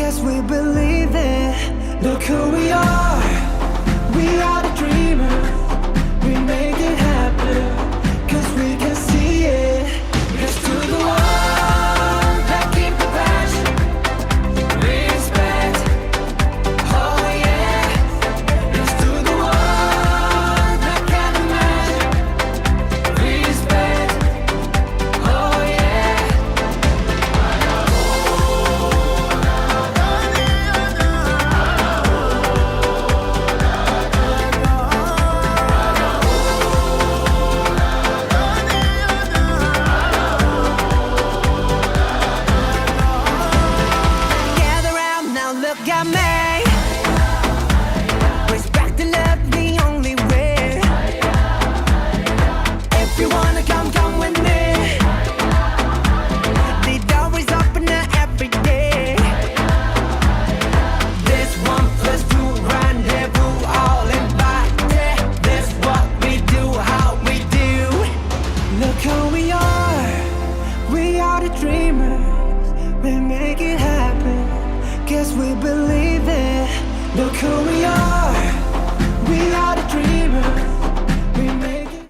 'cause we believe it. Look who we are the dreamers. We make it happen 'cause we can see it. Here's to the ones that keep the passion, respect. Oh yeah. Here's to the ones that can't imagine, respect. Oh yeah. Gather round now, look at me. Respect and love the only way. If you wanna come, come with me. The door is open every day. This 1+2 rendezvous, all invited. This what we do, how we do. Look who we are the dreamers. We make it happen 'cause we believe it. Look who we are